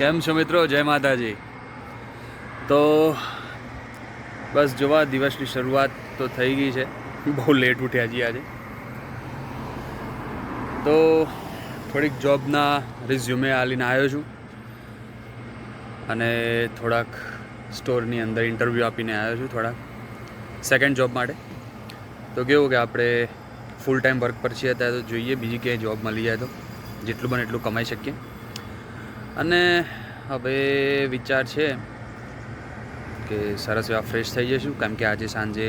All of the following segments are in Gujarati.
કેમ છો મિત્રો? જય માતાજી. તો બસ જોવા દિવસની શરૂઆત તો થઈ ગઈ છે. બહુ લેટ ઉઠ્યા છીએ આજે. તો થોડીક જોબના રિઝ્યુમે આલીને આવ્યો છું અને થોડાક સ્ટોરની અંદર ઇન્ટરવ્યૂ આપીને આવ્યો છું થોડાક સેકન્ડ જોબ માટે. તો કેવું કે આપણે ફૂલ ટાઈમ વર્ક પર છીએ અત્યારે, તો જોઈએ બીજી ક્યાંય જોબ મળી જાય તો જેટલું બને એટલું કમાઈ શકીએ. અને હવે વિચાર છે કે સરસ એવા ફ્રેશ થઈ જઈશું, કેમ કે આજે સાંજે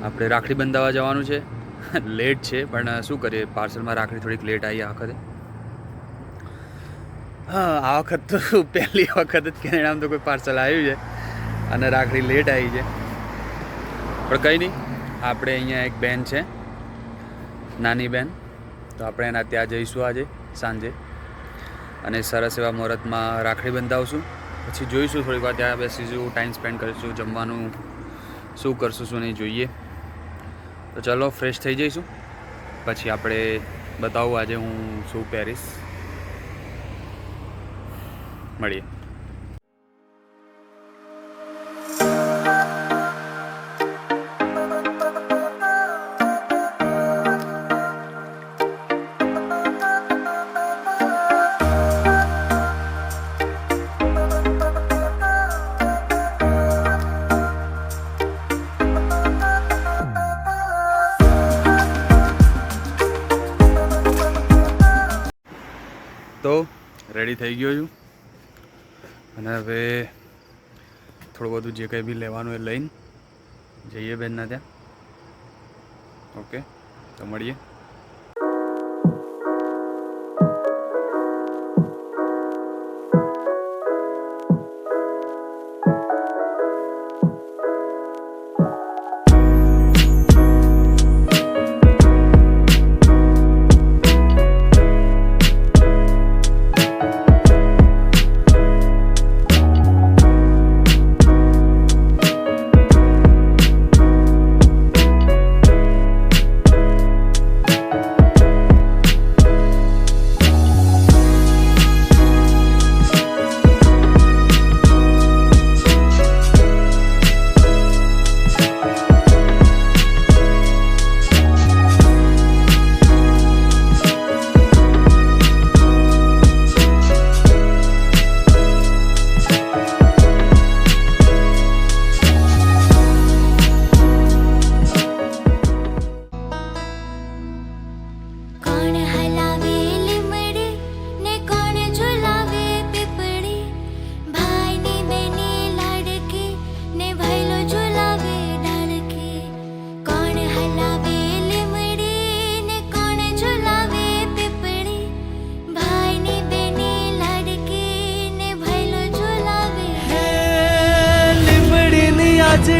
આપણે રાખડી બંધાવવા જવાનું છે. લેટ છે પણ શું કરીએ, પાર્સલમાં રાખડી થોડીક લેટ આવી આ વખતે. હા, આ વખત તો પહેલી વખત જ કેનેડામાં તો કોઈ પાર્સલ આવ્યું છે અને રાખડી લેટ આવી છે. પણ કંઈ નહીં, આપણે અહીંયા એક બેન છે, નાની બેન, તો આપણે એના ત્યાં જઈશું આજે સાંજે અને સરસ એવા મુહૂર્તમાં રાખડી બંધાવશું. પછી જોઈશું થોડીક વાર ત્યાં બેસીશું, ટાઈમ સ્પેન્ડ કરીશું, જમવાનું શું કરશું શું નહીં જોઈએ. તો ચલો ફ્રેશ થઈ જઈશું, પછી આપણે બતાવું આજે હું શું પહેરીશ. મળીએ. તો રેડી થઈ ગયો છું અને હવે થોડું બધું જે કંઈ બી લેવાનું એ લઈને જઈએ બેનના ત્યાં. ઓકે, તો મળીએ.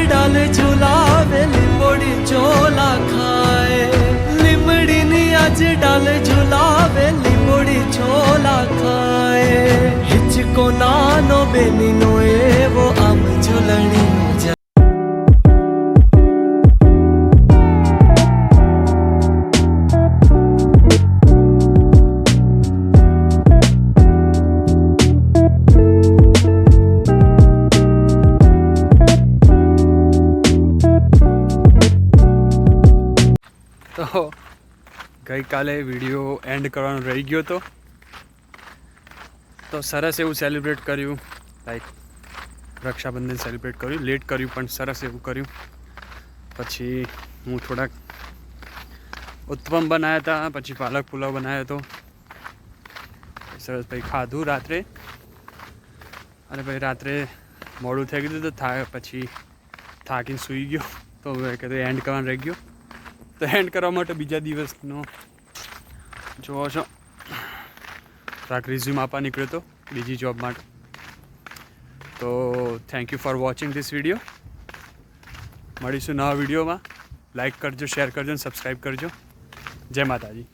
डाल झुलावे लिंबोड़ी चोला खाए, लिमड़ी नी आज डाल झुलावे लिंबोड़ी चोला खाए. हिचको नानो बेनी नो एवो आम झुलनी नो. તો ગઈકાલે વિડીયો એન્ડ કરવાનો રહી ગયો હતો, તો સરસ એવું સેલિબ્રેટ કર્યું, લાઈક રક્ષાબંધન સેલિબ્રેટ કર્યું. લેટ કર્યું પણ સરસ એવું કર્યું. પછી હું થોડાક ઉત્પમ બનાવ્યા હતા, પછી પાલક પુલાવ બનાવ્યો હતો, સરસ પછી ખાધું રાત્રે. અને પછી રાત્રે મોડું થઈ ગયું તો પછી થાકીને સૂઈ ગયો, તો હવે કીધું એન્ડ કરવાનું રહી ગયો. તો એન્ડ કરવા માટે બીજા દિવસનો જોવો છો ટ્રાક રિઝ્યુમ આપવા નીકળ્યો હતો બીજી જોબ માટે. તો thank you for watching this video. મળીશું નવા વિડીયોમાં. લાઈક કરજો, શેર કરજો અને સબસ્ક્રાઈબ કરજો. જય માતાજી.